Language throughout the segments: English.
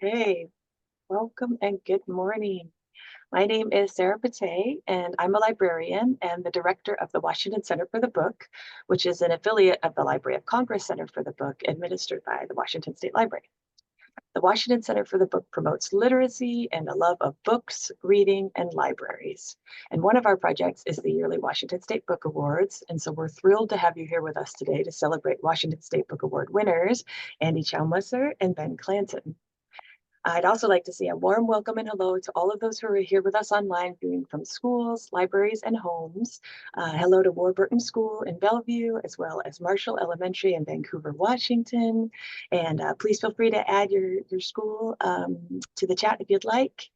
Okay, welcome and good morning. My name is Sarah Pate, and I'm a librarian and the director of the Washington Center for the Book, which is an affiliate of the Library of Congress Center for the Book, administered by the Washington State Library. The Washington Center for the Book promotes literacy and a love of books, reading, and libraries. And one of our projects is the yearly Washington State Book Awards. And so we're thrilled to have you here with us today to celebrate Washington State Book Award winners, Chou Musser and Ben Clanton. I'd also like to say a warm welcome and hello to all of those who are here with us online, viewing from schools, libraries, and homes. Hello to Warburton School in Bellevue, as well as Marshall Elementary in Vancouver, Washington. And please feel free to add your school to the chat if you'd like.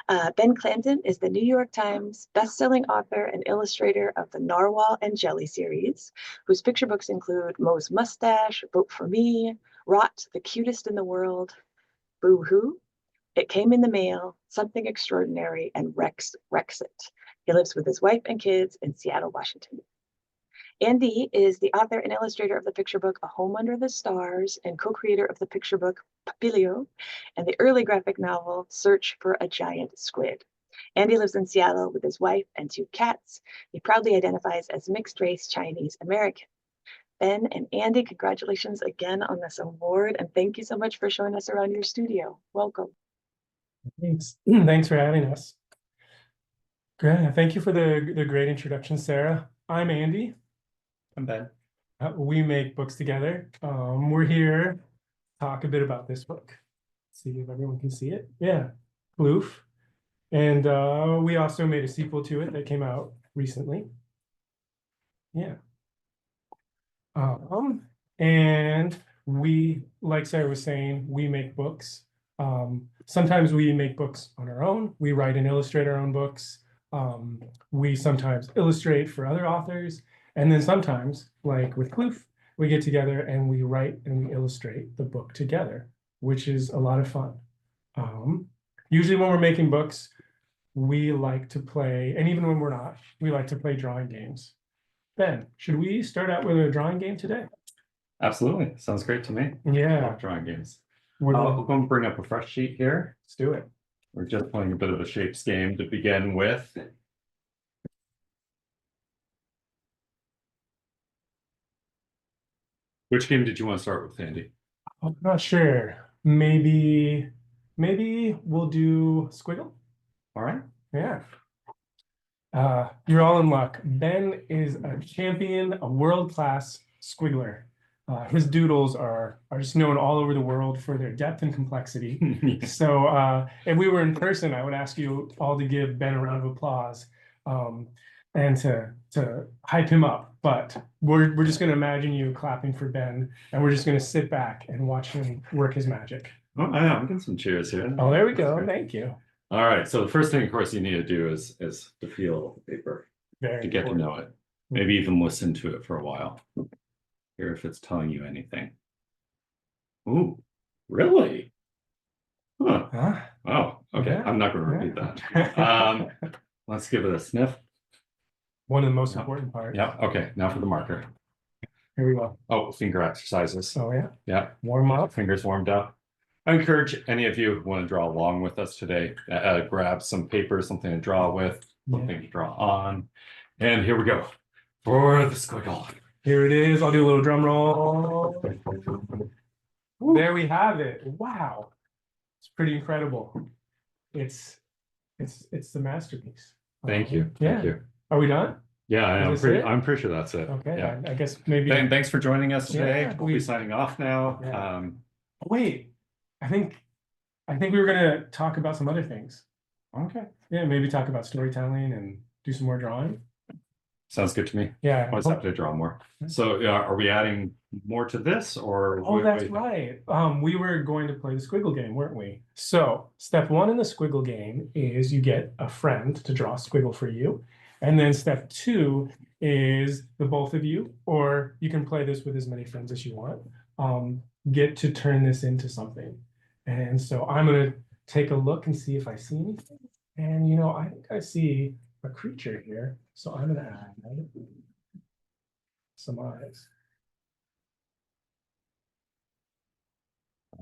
Ben Clanton is the New York Times bestselling author and illustrator of the Narwhal and Jelly series, whose picture books include Moe's Mustache, Vote for Me, Rot, the Cutest in the World, Boo Hoo, It Came in the Mail, Something Extraordinary, and Rexit. He lives with his wife and kids in Seattle, Washington. Andy is the author and illustrator of the picture book A Home Under the Stars and co-creator of the picture book Papilio and the early graphic novel Search for a Giant Squid. Andy lives in Seattle with his wife and 2 cats. He proudly identifies as mixed race Chinese American. Ben and Andy, congratulations again on this award, and thank you so much for showing us around your studio. Welcome. Thanks. Thanks for having us. Great. Thank you for the great introduction, Sarah. I'm Andy. I'm Ben. We make books together. We're here to talk a bit about this book. See if everyone can see it. Yeah, Ploof. And we also made a sequel to it that came out recently. Yeah. And we, like Sarah was saying, we make books. Sometimes we make books on our own. We write and illustrate our own books. We sometimes illustrate for other authors. And then sometimes, like with Ploof, we get together and we write and we illustrate the book together, which is a lot of fun. Usually when we're making books, we like to play, and even when we're not, we like to play drawing games. Ben, should we start out with a drawing game today? Absolutely. Sounds great to me. Yeah. Love drawing games. We're I'll go and bring up a fresh sheet here. Let's do it. We're just playing a bit of a shapes game to begin with. Which game did you want to start with, Andy? I'm not sure. Maybe we'll do Squiggle. All right. Yeah. You're all in luck. Ben is a champion, a world-class squiggler. His doodles are just known all over the world for their depth and complexity. So if we were in person, I would ask you all to give Ben a round of applause and to hype him up. But we're just going to imagine you clapping for Ben, and we're just going to sit back and watch him work his magic. Oh, I'm getting some cheers here. Oh, there we go. Thank you. All right. So the first thing, of course, you need to do is to feel the paper, Very to get important. to know it. Maybe even listen to it for a while. Hear if it's telling you anything. Ooh, really? Huh. Oh, okay. Yeah. I'm not going to repeat that. Let's give it a sniff. One of the most important parts. Yeah. Okay. Now for the marker. Here we go. Oh, finger exercises. Oh, yeah. Yeah. Warm up. Fingers warmed up. I encourage any of you who want to draw along with us today, grab some paper, something to draw with, something to draw on. And here we go for the squiggle. Here it is. I'll do a little drum roll. There we have it. Wow. It's pretty incredible. It's the masterpiece. Thank you. Yeah. Thank you. Are we done? Yeah, I'm Is this it? pretty sure that's it. Okay. Yeah. I guess maybe. Thanks for joining us today. Yeah, We'll be signing off now. Yeah. Wait, I think we were gonna talk about some other things. Okay. Yeah, maybe talk about storytelling and do some more drawing. Sounds good to me. Yeah. I always have to draw more. So are we adding more to this or? Oh, that's right. We were going to play the squiggle game, weren't we? So step 1 in the squiggle game is you get a friend to draw a squiggle for you. And then step 2 is the both of you, or you can play this with as many friends as you want, get to turn this into something. And so I'm going to take a look and see if I see anything. And, I think I see a creature here. So I'm going to add some eyes.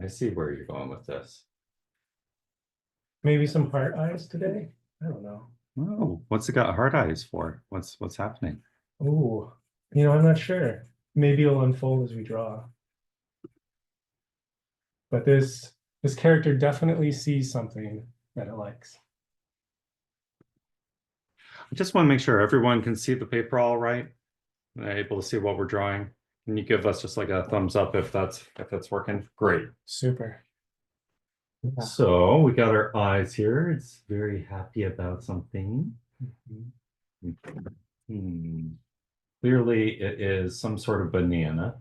I see where you're going with this. Maybe some heart eyes today? I don't know. Oh, what's it got hard eyes for? What's happening? Oh, I'm not sure. Maybe it'll unfold as we draw. But this character definitely sees something that it likes. I just want to make sure everyone can see the paper all right. They're able to see what we're drawing. Can you give us just like a thumbs up if that's working? Great. Super. So we got our eyes here. It's very happy about something. Hmm. Clearly, it is some sort of banana.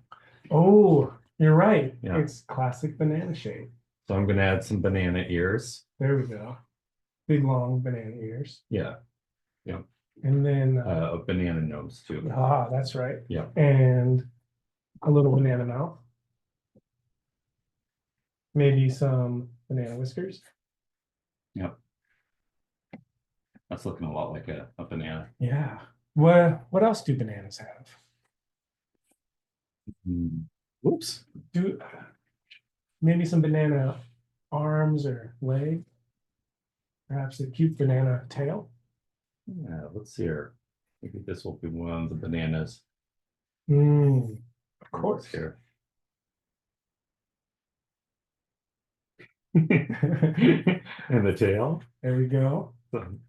Oh, you're right. Yeah. It's classic banana shape. So I'm going to add some banana ears. There we go. Big long banana ears. Yeah. Yeah. And then A banana nose too. that's right. Yeah. And a little banana mouth. Maybe some banana whiskers. Yep. That's looking a lot like a banana. Yeah. What else do bananas have? Whoops. Maybe some banana arms or legs. Perhaps a cute banana tail. Yeah, let's see here. Maybe this will be one of the bananas. Of course. Here. And the tail. There we go. Something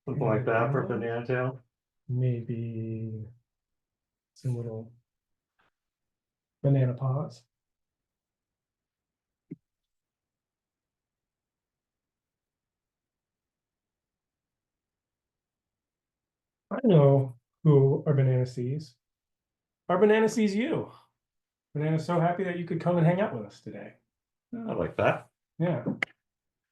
like that for banana tail. Maybe some little banana paws. I know who our banana sees. Our banana sees you. Banana's so happy that you could come and hang out with us today. I like that. Yeah.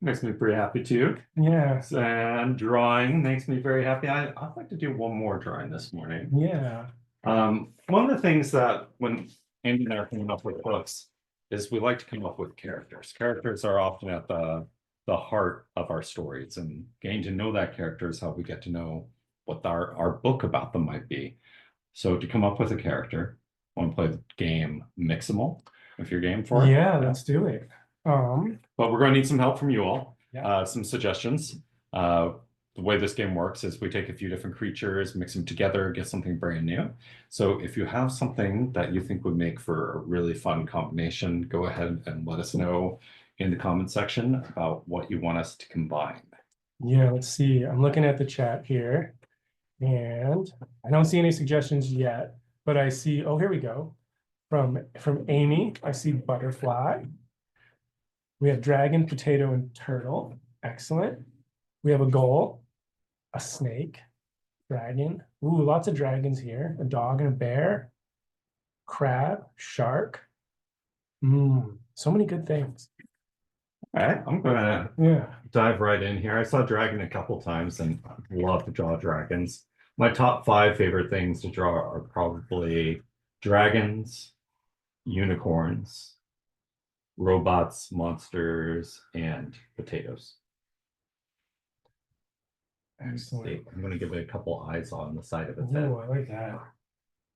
Makes me pretty happy too. Yeah. And drawing makes me very happy. I'd like to do one more drawing this morning. Yeah. One of the things that when Andy and I are coming up with books is we like to come up with characters. Characters are often at the heart of our stories, and getting to know that character is how we get to know what our book about them might be. So to come up with a character, I want to play the game Mixable, if you're game for it. Yeah, let's do it. But we're going to need some help from you all. Yeah. Some suggestions. The way this game works is we take a few different creatures, mix them together, get something brand new. So if you have something that you think would make for a really fun combination, go ahead and let us know in the comment section about what you want us to combine. Yeah, let's see. I'm looking at the chat here, and I don't see any suggestions yet, but I see, oh, here we go. From Amy, I see butterfly. We have dragon, potato, and turtle. Excellent. We have a goal, a snake, dragon. Ooh, lots of dragons here. A dog and a bear. Crab, shark. So many good things. All right, I'm gonna Yeah. dive right in here. I saw dragon a couple times and I love to draw dragons. My top 5 favorite things to draw are probably dragons, unicorns, robots, monsters, and potatoes. Excellent. I'm gonna give it a couple eyes on the side of its Oh, head. I like that.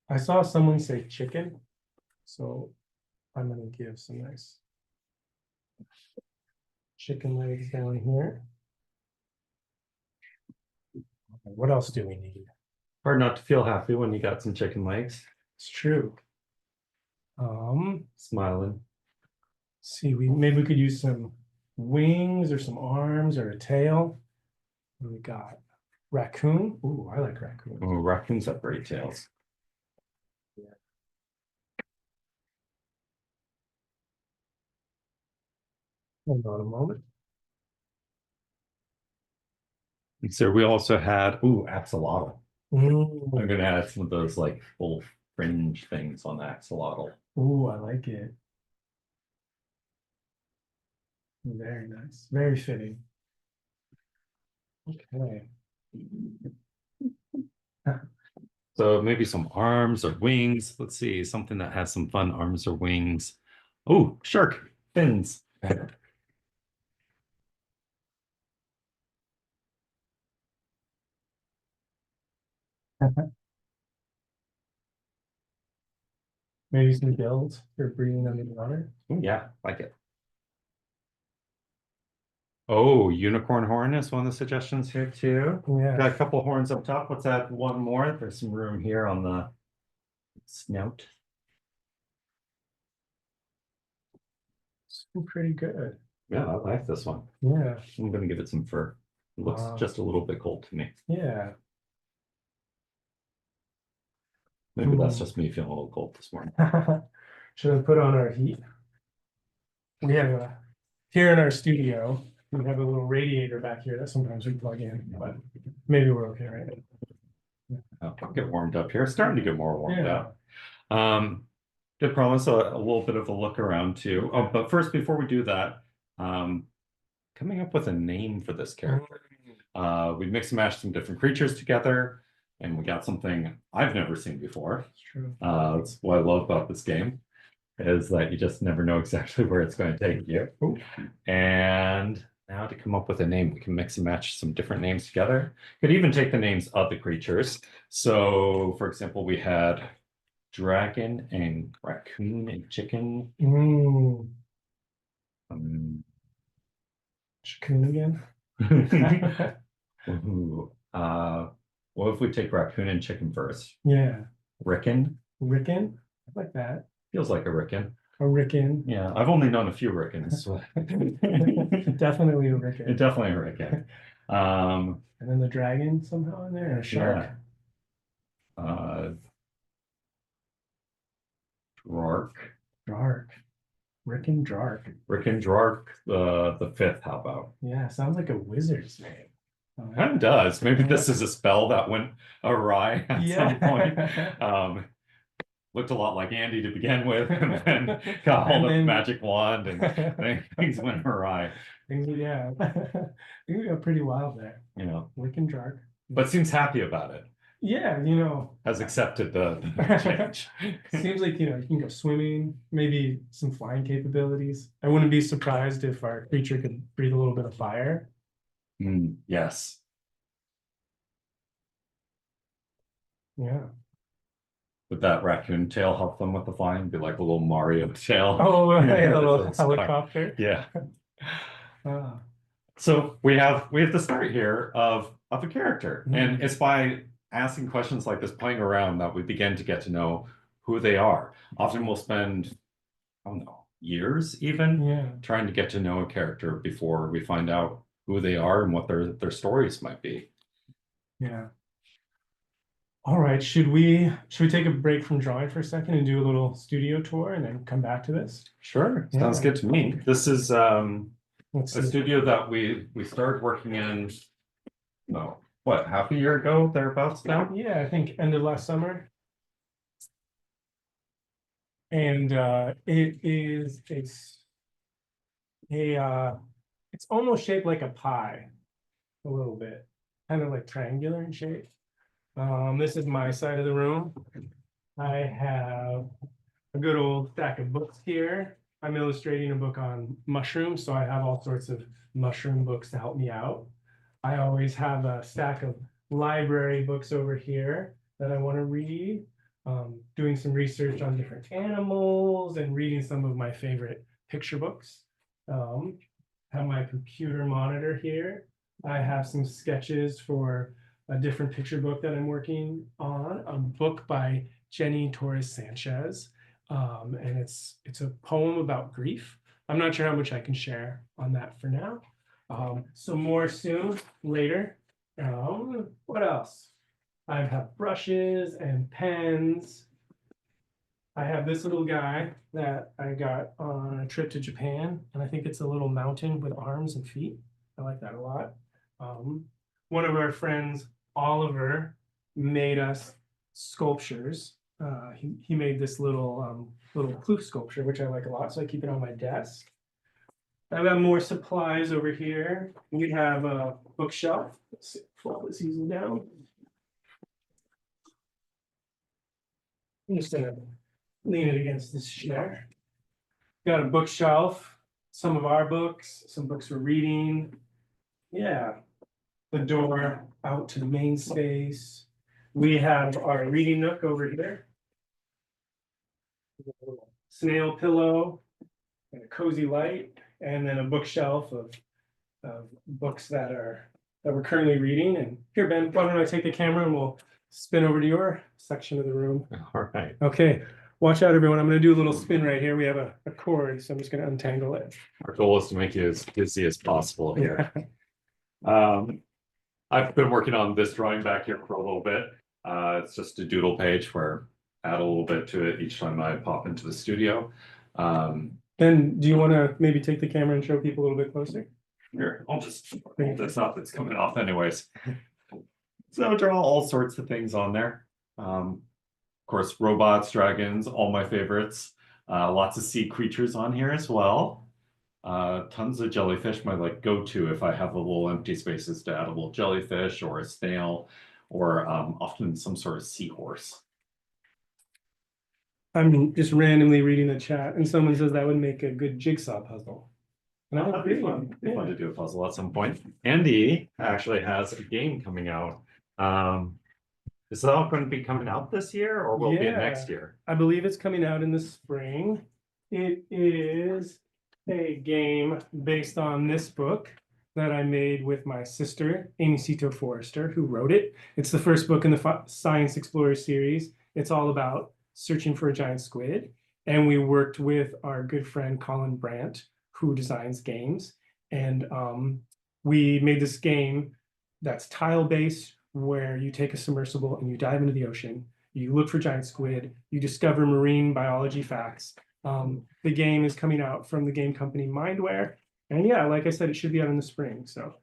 I saw someone say chicken, so I'm gonna give some nice chicken legs down here. Okay, what else do we need? Hard not to feel happy when you got some chicken legs. It's true. Smiling. See, maybe we could use some wings or some arms or a tail. What do we got? Raccoon. Ooh, I like raccoon. Oh, raccoons have great tails. Hold on a moment. And so we also had, axolotl. Ooh, I'm gonna add some of those like full fringe things on the axolotl. ooh, I like it. Very nice. Very fitting. Okay. So maybe some arms or wings. Let's see, something that has some fun arms or wings. Oh, shark fins. Maybe some gills for breathing under the water. Ooh, yeah, like it. Oh, unicorn horn is one of the suggestions here too. Yeah. Got a couple horns up top. Let's add one more. There's some room here on the snout. It's pretty good. Yeah, I like this one. Yeah. I'm gonna give it some fur. It looks Wow. just a little bit cold to me. Yeah. Maybe that's Hmm. just me feeling a little cold this morning. Should I put on our heat? We have here in our studio, we have a little radiator back here that sometimes we plug in, but maybe we're okay right now. I'll get warmed up here. It's starting to get more warmed Yeah. up. Did promise a little bit of a look around too. Oh, but first, before we do that, coming up with a name for this character. We mix and match some different creatures together, and we got something I've never seen before. It's true. That's what I love about this game, is that you just never know exactly where it's going to take you. Ooh. And now to come up with a name, we can mix and match some different names together. Could even take the names of the creatures. So, for example, we had dragon and raccoon and chicken. Mm. Um, Coon again. Ooh, what if we take raccoon and chicken first? Yeah. Rickon Rickon. I like that. feels like a Rickon. A Rickon. Yeah, I've only known a few Rickons. Definitely a Rickon. Definitely a Rickon. And then the dragon somehow in there, and a shark. Yeah. Drark. Dark. Rickon Dark. Rickon Drark, the fifth, how about? Yeah, sounds like a wizard's name. Kind of does. Maybe this is a spell that went awry at some point. Looked a lot like Andy to begin with, and then got hold of a magic wand, and things went awry. Yeah. Things got pretty wild there. You know, Rickon Dark. but seems happy about it. Yeah, you know. Has accepted the change. Seems like, you know, you can go swimming, maybe some flying capabilities. I wouldn't be surprised if our creature could breathe a little bit of fire. Yes. Yeah. Would that raccoon tail help them with the flying? Be like a little Mario tail. Oh, Yeah, a little that's fine. helicopter. Yeah. Ah. So we have the start here of a character, and Mhm. it's by asking questions like this, playing around, that we begin to get to know who they are. Often we'll spend, I don't know, years even Yeah. trying to get to know a character before we find out who they are and what their stories might be. Yeah. All right, should we take a break from drawing for a second and do a little studio tour and then come back to this? Sure, Yeah. sounds good to me. This is Let's a see. studio that we started working in, no, what, half a year ago, thereabouts now? Yeah, I think end of last summer. And it's almost shaped like a pie, a little bit, kind of like triangular in shape. This is my side of the room. I have a good old stack of books here. I'm illustrating a book on mushrooms, so I have all sorts of mushroom books to help me out. I always have a stack of library books over here that I want to read, doing some research on different animals and reading some of my favorite picture books. Have my computer monitor here. I have some sketches for a different picture book that I'm working on, a book by Jenny Torres Sanchez. And it's a poem about grief. I'm not sure how much I can share on that for now. So more soon, later. What else? I have brushes and pens. I have this little guy that I got on a trip to Japan, and I think it's a little mountain with arms and feet. I like that a lot. One of our friends, Oliver, made us sculptures. He made this little Ploof sculpture, which I like a lot, so I keep it on my desk. I've got more supplies over here. We have a bookshelf. Let's see, pull this easy down. I'm just gonna lean it against this chair. Got a bookshelf, some of our books, some books we're reading. Yeah, the door out to the main space. We have our reading nook over here. A little snail pillow and a cozy light, and then a bookshelf of of books that we're currently reading. And here, Ben, why don't I take the camera and we'll spin over to your section of the room. All right. Okay, watch out, everyone. I'm going to do a little spin right here. We have a cord, so I'm just going to untangle it. Our goal is to make you as busy as possible here. I've been working on this drawing back here for a little bit. It's just a doodle page where I add a little bit to it each time I pop into the studio. Ben, do you want to maybe take the camera and show people a little bit closer? Here, I'll just hold this up. It's coming off anyways. So draw all sorts of things on there. Of course, robots, dragons, all my favorites. Lots of sea creatures on here as well. Tons of jellyfish, my like go-to if I have a little empty spaces to add a little jellyfish or a snail or often some sort of seahorse. I'm just randomly reading the chat, and someone says that would make a good jigsaw puzzle. And I That'd be fun. It'd be fun to do a puzzle at some point. Andy actually has a game coming out. Is that all going to be coming out this year, or will it be next year? I believe it's coming out in the spring. It is a game based on this book that I made with my sister, Amy Cito Forrester, who wrote it. It's the first book in the Science Explorer series. It's all about searching for a giant squid. And we worked with our good friend Colin Brandt, who designs games. And we made this game that's tile-based, where you take a submersible and you dive into the ocean. You look for giant squid. You discover marine biology facts. The game is coming out from the game company Mindware. And yeah, like I said, it should be out in the spring. So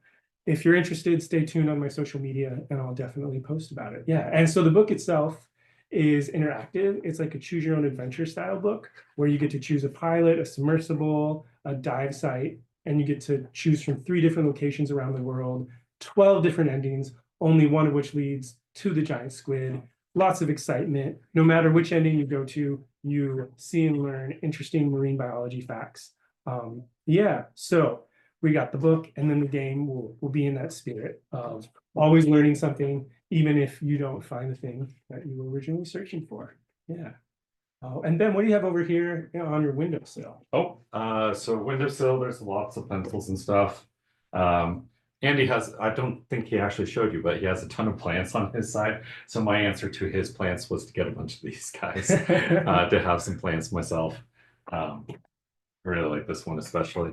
if you're interested, stay tuned on my social media and I'll definitely post about it. Yeah, and so the book itself is interactive. It's like a choose your own adventure style book where you get to choose a pilot, a submersible, a dive site, and you get to choose from 3 different locations around the world, 12 different endings, only one of which leads to the giant squid. Lots of excitement. No matter which ending you go to, you see and learn interesting marine biology facts. Yeah, so we got the book, and then the game will be in that spirit of always learning something, even if you don't find the thing that you were originally searching for. Yeah. And Ben, what do you have over here on your windowsill? So windowsill, there's lots of pencils and stuff. Andy has, I don't think he actually showed you, but he has a ton of plants on his side. So my answer to his plants was to get a bunch of these guys, to have some plants myself. I really like this one especially.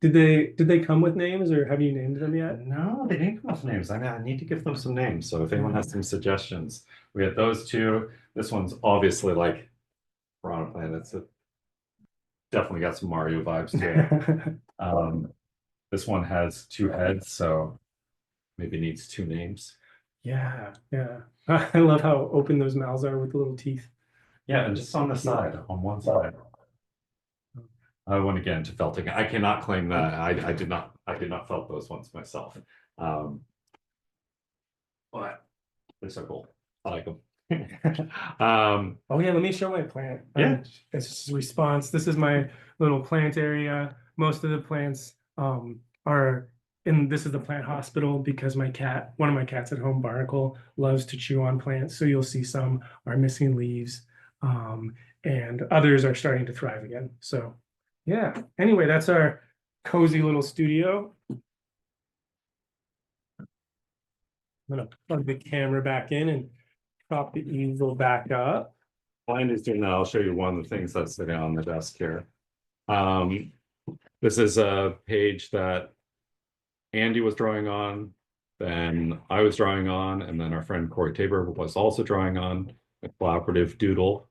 Did they come with names, or have you named them yet? No, they didn't come with names. I need to give them some names. So if anyone has some suggestions, we had those 2. This one's obviously like Piranha Plant. It's definitely got some Mario vibes to it. This one has 2 heads, so maybe needs 2 names. Yeah. I love how open those mouths are with the little teeth. Yeah, and just on the side, on one side. I went again to felting. I cannot claim that I did not felt those ones myself. But they're so cool. I like them. Oh yeah, let me show my plant. Yeah. It's just a response. This is my little plant area. Most of the plants are in, this is the plant hospital because my cat, one of my cats at home, Barnacle, loves to chew on plants. So you'll see some are missing leaves, and others are starting to thrive again. So yeah, anyway, that's our cozy little studio. I'm gonna plug the camera back in and prop the easel back up. While Andy's doing that, I'll show you one of the things that's sitting on the desk here. This is a page that Andy was drawing on, then I was drawing on, and then our friend Corey Tabor was also drawing on, a collaborative doodle.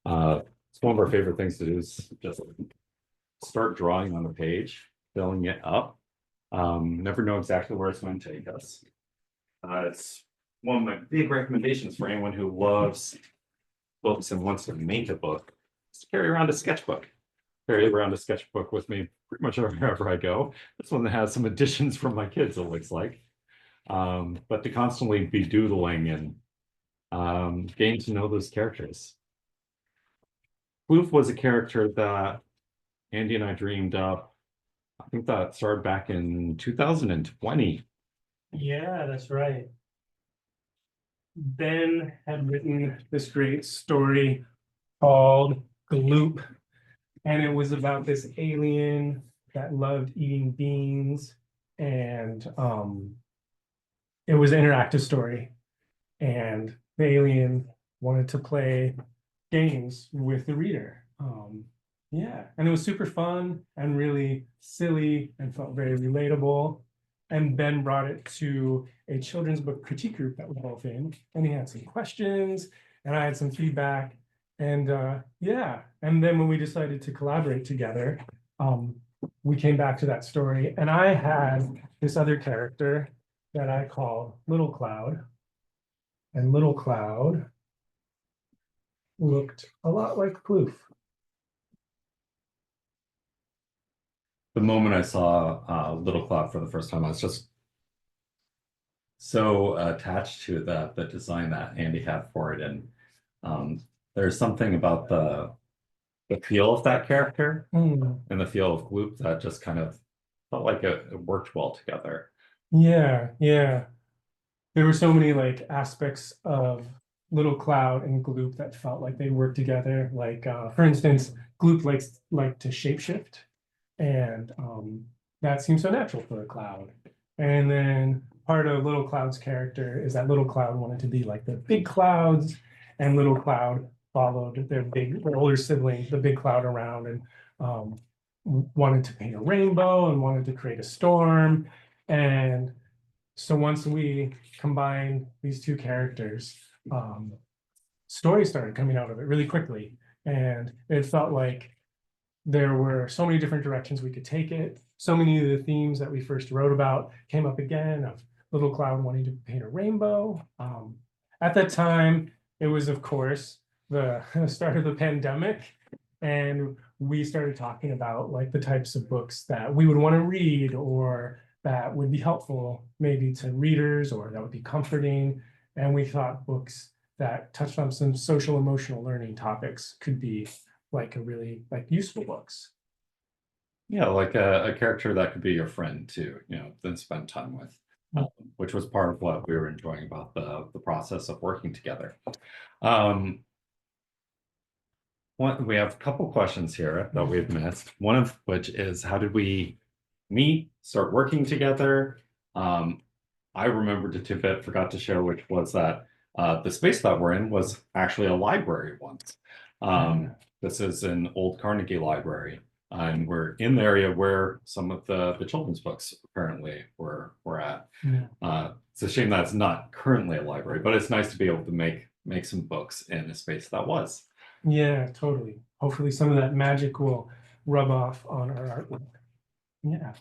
It's one of our favorite things to do is just start drawing on a page, filling it up. Never know exactly where it's going to take us. It's one of my big recommendations for anyone who loves books and wants to make a book, is to carry around a sketchbook. Carry around a sketchbook with me pretty much wherever I go. This one has some additions from my kids, it looks like. But to constantly be doodling and getting to know those characters. Ploof was a character that Andy and I dreamed up. I think that started back in 2020. Yeah, that's right. Ben had written this great story called Gloop, and it was about this alien that loved eating beans, and it was an interactive story, and the alien wanted to play games with the reader. Yeah, and it was super fun and really silly and felt very relatable. And Ben brought it to a children's book critique group that we're both in, and he had some questions, and I had some feedback. And yeah, and then when we decided to collaborate together, we came back to that story, and I had this other character that I call Little Cloud. And Little Cloud looked a lot like Ploof. The moment I saw Little Cloud for the first time, I was just so attached to the design that Andy had for it. And there's something about the feel of that character and the feel of Gloop that just kind of felt like it worked well together. Yeah, yeah. There were so many like aspects of Little Cloud and Gloop that felt like they worked together. Like for instance, Gloop likes to shapeshift, and that seems so natural for a cloud. And then part of Little Cloud's character is that Little Cloud wanted to be like the big clouds, and Little Cloud followed their older sibling, the big cloud, around, and wanted to paint a rainbow and wanted to create a storm. And so once we combined these two characters, stories started coming out of it really quickly. And it felt like there were so many different directions we could take it. So many of the themes that we first wrote about came up again, of Little Cloud wanting to paint a rainbow. At that time, it was, of course, the start of the pandemic. And we started talking about like the types of books that we would want to read, or that would be helpful maybe to readers, or that would be comforting. And we thought books that touched on some social emotional learning topics could be like a really like useful books. Yeah, like a character that could be your friend too, then spend time with, which was part of what we were enjoying about the process of working together. We have a couple questions here that we've missed. One of which is, how did we meet, start working together? I remembered a tidbit, forgot to share, which was that the space that we're in was actually a library once. This is an old Carnegie library, and we're in the area where some of the children's books apparently were at. It's a shame that it's not currently a library, but it's nice to be able to make some books in a space that was. Yeah, totally. Hopefully some of that magic will rub off on our artwork. Yeah.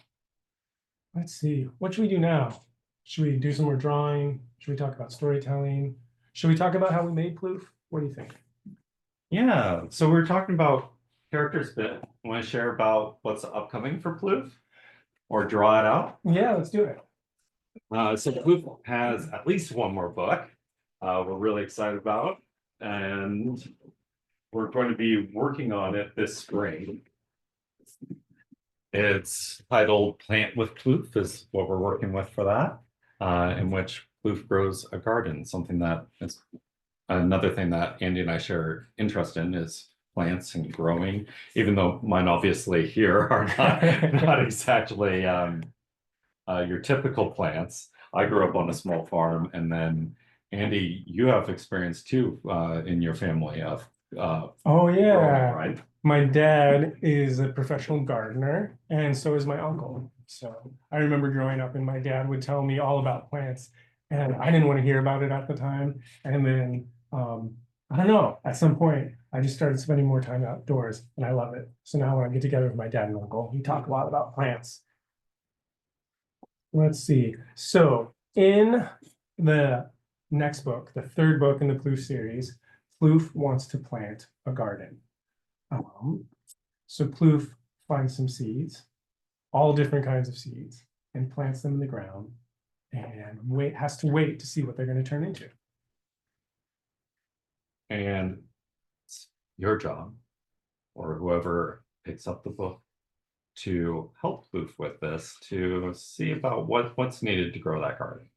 Let's see. What should we do now? Should we do some more drawing? Should we talk about storytelling? Should we talk about how we made Ploof? What do you think? Yeah, so we're talking about characters bit. Want to share about what's upcoming for Ploof, or draw it out? Yeah, let's do it. So Ploof has at least one more book we're really excited about, and we're going to be working on it this spring. It's titled Plant with Ploof is what we're working with for that, in which Ploof grows a garden, something that is another thing that Andy and I share interest in, is plants and growing, even though mine obviously here are not exactly your typical plants. I grew up on a small farm, and then Andy, you have experience too in your family of oh yeah, growing, right? My dad is a professional gardener, and so is my uncle. So I remember growing up and my dad would tell me all about plants, and I didn't want to hear about it at the time. And then I don't know, at some point I just started spending more time outdoors, and I love it. So now when I get together with my dad and uncle, we talk a lot about plants. Let's see. So in the next book, the third book in the Ploof series, Ploof wants to plant a garden. So Ploof finds some seeds, all different kinds of seeds, and plants them in the ground, and has to wait to see what they're going to turn into. And it's your job, or whoever picks up the book, to help Ploof with this, to see about what's needed to grow that garden,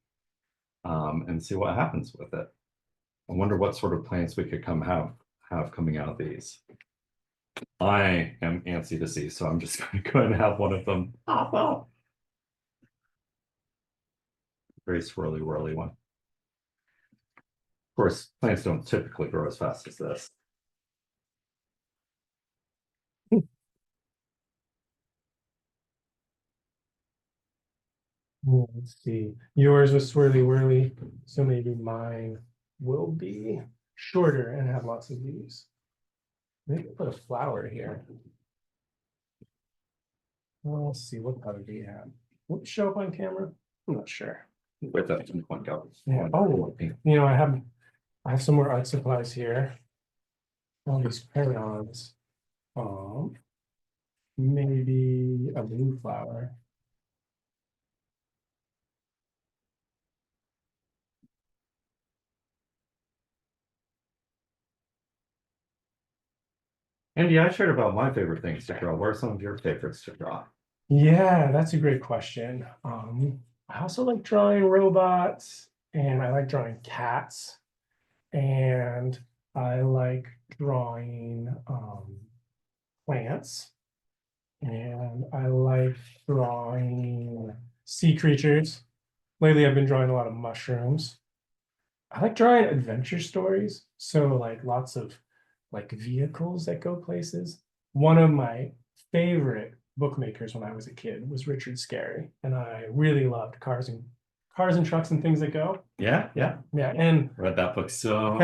and see what happens with it. I wonder what sort of plants we could have coming out of these. I am antsy to see, so I'm just going to go ahead and have one of them pop up. Very swirly whirly one. Of course, plants don't typically grow as fast as this. Let's see. Yours was swirly whirly, so maybe mine will be shorter and have lots of leaves. Maybe put a flower here. Well, let's see, what color do you have? Will it show up on camera? I'm not sure. With that one go. Yeah. Oh, I have some more art supplies here. All these crayons. Maybe a blue flower. Andy, I shared about my favorite things to draw. What are some of your favorites to draw? Yeah, that's a great question. I also like drawing robots, and I like drawing cats, and I like drawing plants, and I like drawing sea creatures. Lately, I've been drawing a lot of mushrooms. I like drawing adventure stories, so like lots of like vehicles that go places. One of my favorite bookmakers when I was a kid was Richard Scarry, and I really loved cars and trucks and things that go. Yeah. And Read that book so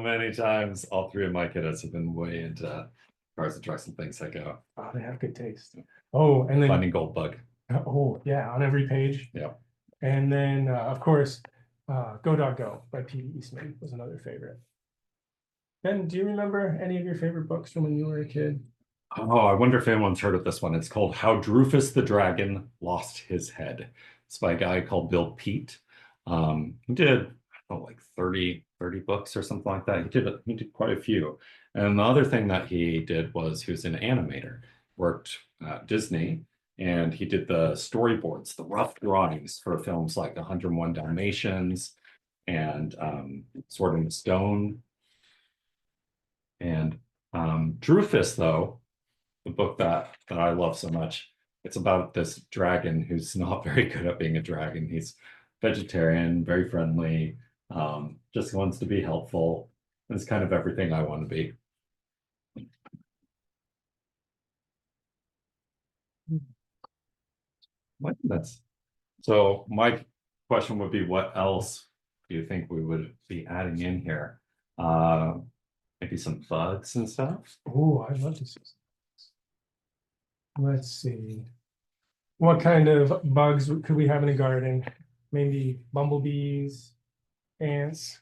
many times. All three of my kiddos have been way into cars and trucks and things that go. oh, they have good taste. Oh, and then Finding Gold Bug. oh yeah, on every page. Yeah. And then of course, Go Dog Go by P.D. Eastman was another favorite. Ben, do you remember any of your favorite books from when you were a kid? Oh, I wonder if anyone's heard of this one. It's called How Drufus the Dragon Lost His Head. It's by a guy called Bill Peet. He did like 30 books or something like that. He did quite a few. And the other thing that he did was he was an animator, worked at Disney, and he did the storyboards, the rough drawings for films like 101 Dalmatians and Sword in the Stone. And Drufus, though, the book that I love so much, it's about this dragon who's not very good at being a dragon. He's vegetarian, very friendly, just wants to be helpful. It's kind of everything I want to be. So my question would be, what else do you think we would be adding in here? Maybe some bugs and stuff. Oh, I'd love to see. Let's see. What kind of bugs could we have in a garden? Maybe bumblebees, ants,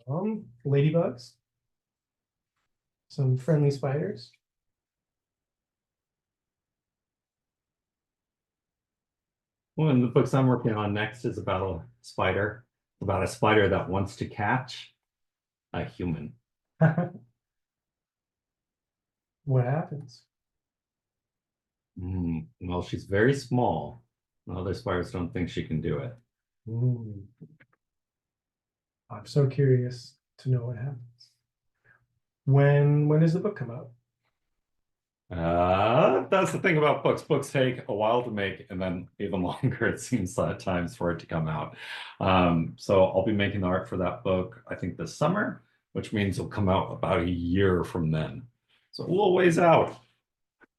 ladybugs, some friendly spiders. One of the books I'm working on next is about a spider that wants to catch a human. What happens? Well, she's very small. Other spiders don't think she can do it. I'm so curious to know what happens. When does the book come out? That's the thing about books. Books take a while to make, and then even longer, it seems, at times for it to come out. So I'll be making the art for that book, I think, this summer, which means it'll come out about a year from then. So a little ways out.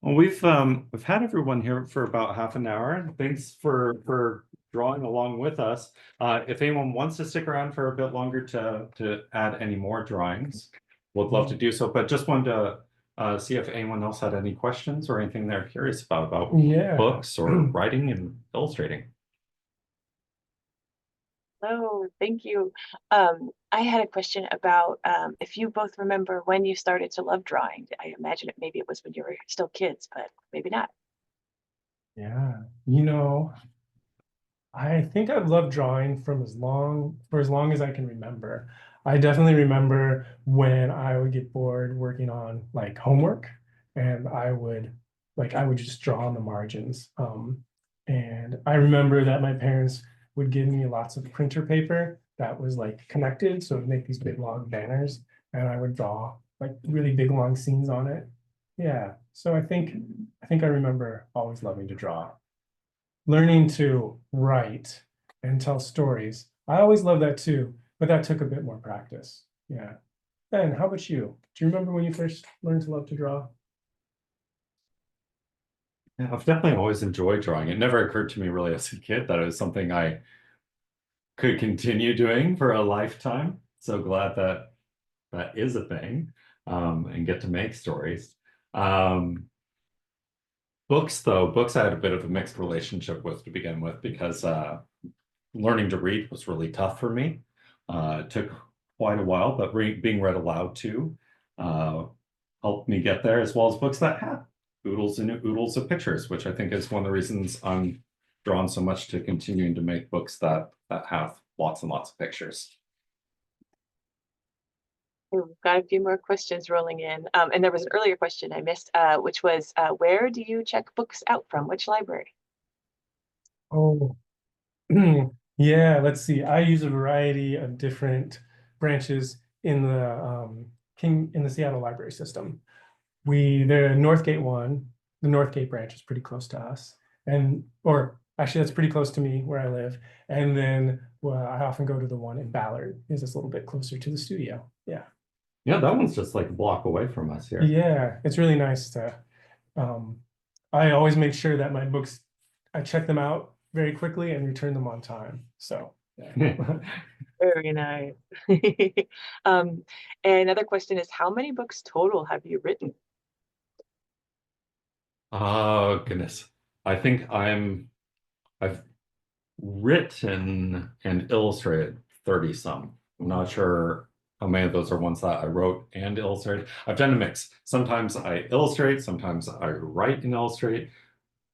Well, we've had everyone here for about half an hour. Thanks for drawing along with us. If anyone wants to stick around for a bit longer to add any more drawings, we'd love to do so. But just wanted to see if anyone else had any questions or anything they're curious about books or writing and illustrating. Oh, thank you. I had a question about if you both remember when you started to love drawing. I imagine maybe it was when you were still kids, but maybe not. Yeah, I think I've loved drawing for as long as I can remember. I definitely remember when I would get bored working on like homework, and I would just draw on the margins. And I remember that my parents would give me lots of printer paper that was like connected, so it would make these big long banners, and I would draw like really big long scenes on it. Yeah, so I think I remember always loving to draw. Learning to write and tell stories. I always loved that too, but that took a bit more practice. Yeah. Ben, how about you? Do you remember when you first learned to love to draw? Yeah, I've definitely always enjoyed drawing. It never occurred to me really as a kid that it was something I could continue doing for a lifetime. So glad that that is a thing, and get to make stories. Um, Books, though, books I had a bit of a mixed relationship with to begin with because learning to read was really tough for me. It took quite a while, but being read aloud too uh, helped me get there, as well as books that have oodles and oodles of pictures, which I think is one of the reasons I'm drawn so much to continuing to make books that have lots and lots of pictures. We've got a few more questions rolling in. And there was an earlier question I missed, which was, where do you check books out from? Which library? Oh, yeah, let's see. I use a variety of different branches in the Seattle library system. The Northgate one, the Northgate branch is pretty close to us. Or actually that's pretty close to me where I live. And then I often go to the one in Ballard, is this a little bit closer to the studio. Yeah. Yeah, that one's just like a block away from us here. Yeah, it's really nice to I always make sure that my books, I check them out very quickly and return them on time. So yeah. Very nice. And another question is, how many books total have you written? Oh goodness. I think I've written and illustrated 30 some. I'm not sure how many of those are ones that I wrote and illustrated. I've done a mix. Sometimes I illustrate, sometimes I write and illustrate.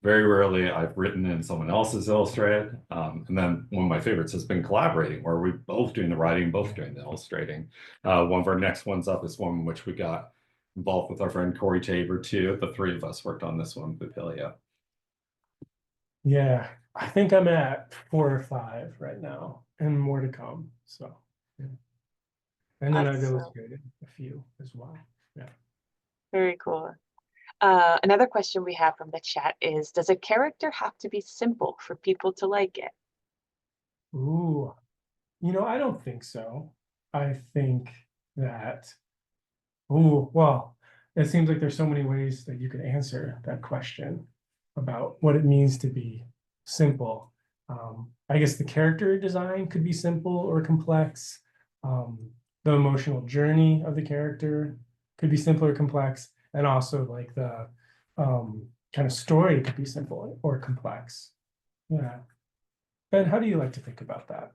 Very rarely I've written and someone else has illustrated. And then one of my favorites has been collaborating, where we're both doing the writing, both doing the illustrating. One of our next ones up is one in which we got involved with our friend Corey Tabor too. The three of us worked on this one, Papilio. Yeah, I think I'm at 4 or 5 right now, and more to come. So, yeah. And then I've Awesome. illustrated a few as well. Yeah. Very cool. Another question we have from the chat is, does a character have to be simple for people to like it? Ooh, I don't think so. I think that, ooh, well, it seems like there's so many ways that you could answer that question about what it means to be simple. I guess the character design could be simple or complex. The emotional journey of the character could be simple or complex, and also like the kind of story could be simple or complex. Yeah. Ben, how do you like to think about that?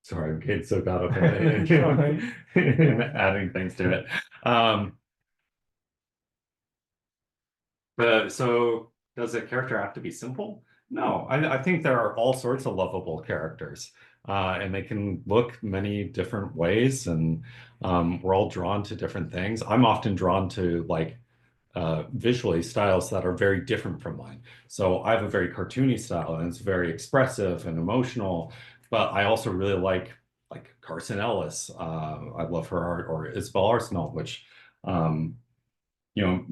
Sorry, I'm getting so caught up in adding things to it. So does a character have to be simple? No, I think there are all sorts of lovable characters, and they can look many different ways, and we're all drawn to different things. I'm often drawn to like visually styles that are very different from mine. So I have a very cartoony style, and it's very expressive and emotional, but I also really like Carson Ellis. I love her art, or Isabel Arsenal, which you know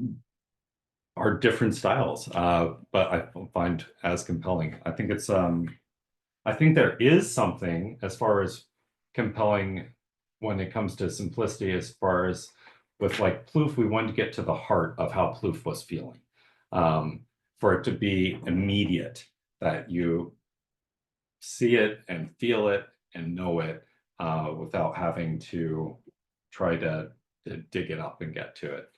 are different styles, but I find as compelling. I think I think there is something as far as compelling when it comes to simplicity, as far as with like Ploof, we wanted to get to the heart of how Ploof was feeling. For it to be immediate, that you see it and feel it and know it without having to try to dig it up and get to it.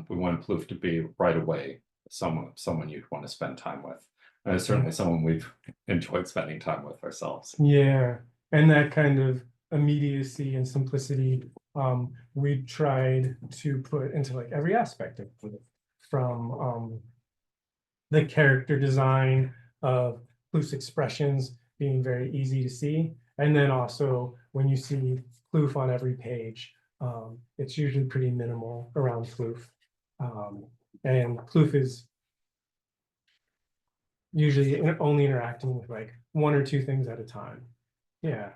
We want Ploof to be right away someone you'd want to spend time with. And certainly someone we've enjoyed spending time with ourselves. Yeah, and that kind of immediacy and simplicity, we tried to put into like every aspect of it, from the character design of Plouf's expressions being very easy to see, and then also when you see Ploof on every page, it's usually pretty minimal around Ploof, and Ploof is usually only interacting with like 1 or 2 things at a time. Yeah.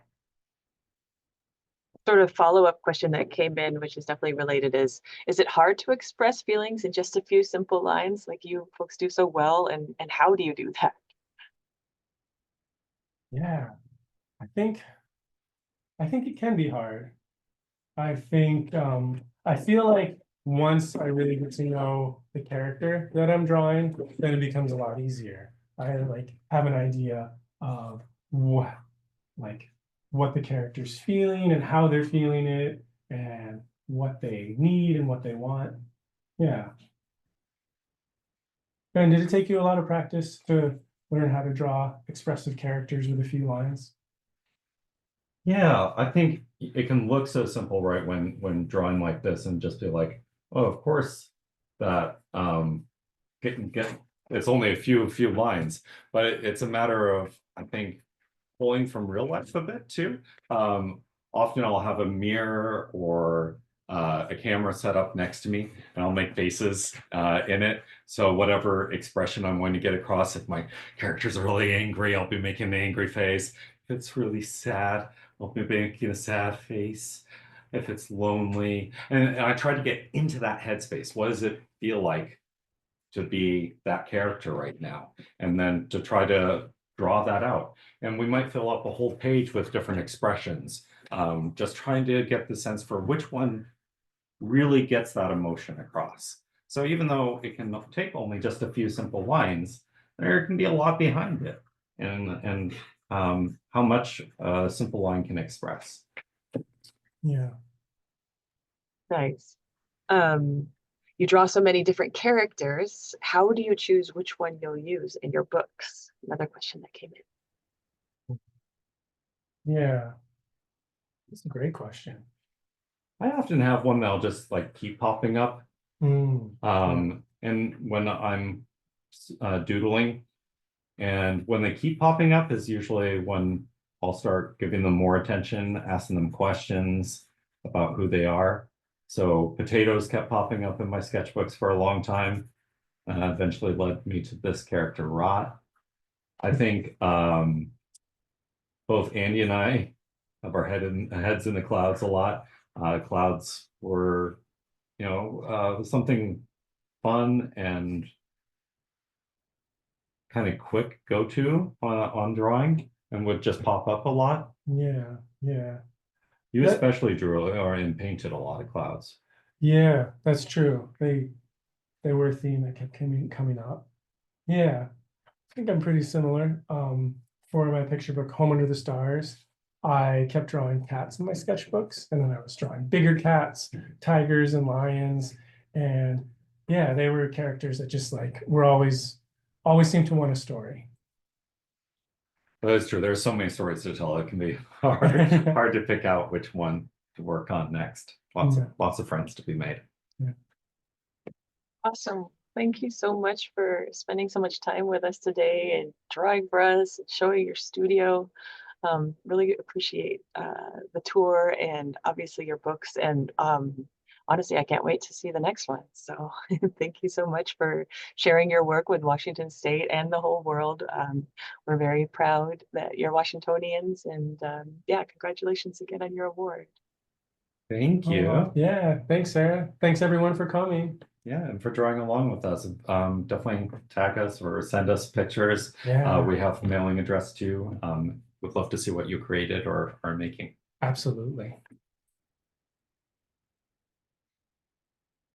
sort of follow-up question that came in, which is definitely related, is it hard to express feelings in just a few simple lines like you folks do so well? And how do you do that? Yeah, I think it can be hard. I think I feel like once I really get to know the character that I'm drawing, then it becomes a lot easier. I like have an idea of what what the character's feeling and how they're feeling it and what they need and what they want. Yeah. And did it take you a lot of practice to learn how to draw expressive characters with a few lines? Yeah, I think it can look so simple, right, when drawing like this and just be like, oh, of course that get it's only a few lines, but it's a matter of, I think, pulling from real life a bit too. Often I'll have a mirror or a camera set up next to me and I'll make faces in it. So whatever expression I'm going to get across, if my character's really angry, I'll be making an angry face. If it's really sad, I'll be making a sad face. If it's lonely, and I try to get into that headspace. What does it feel like to be that character right now? And then to try to draw that out. And we might fill up a whole page with different expressions, just trying to get the sense for which one really gets that emotion across. So even though it can take only just a few simple lines, there can be a lot behind it, and how much a simple line can express. Yeah. Nice. You draw so many different characters. How do you choose which one you'll use in your books? Another question that came in. Yeah. That's a great question. I often have one that'll just like keep popping up. And when I'm doodling, and when they keep popping up is usually when I'll start giving them more attention, asking them questions about who they are. So potatoes kept popping up in my sketchbooks for a long time, and eventually led me to this character, Rot. I think both Andy and I have our heads in the clouds a lot. Clouds were, something fun and kind of quick go-to on drawing, and would just pop up a lot. Yeah. Yeah. You That- especially drew and painted a lot of clouds. Yeah, that's true. They were a theme that kept coming up. Yeah. I think I'm pretty similar. For my picture book, Home Under the Stars, I kept drawing cats in my sketchbooks, and then I was drawing bigger cats, tigers and lions, and yeah, they were characters that just like were always seemed to want a story. That's true. There's so many stories to tell. It can be hard to pick out which one to work on next. Lots of friends to be made. Yeah. Awesome. Thank you so much for spending so much time with us today and drawing for us and showing your studio. Really appreciate the tour and obviously your books. And honestly, I can't wait to see the next one. So thank you so much for sharing your work with Washington State and the whole world. We're very proud that you're Washingtonians, and yeah, congratulations again on your award. Thank you. Yeah, thanks, Sarah. Thanks everyone for coming. Yeah, and for drawing along with us. Definitely tag us or send us pictures. Yeah. We have a mailing address too. We'd love to see what you created or are making. Absolutely.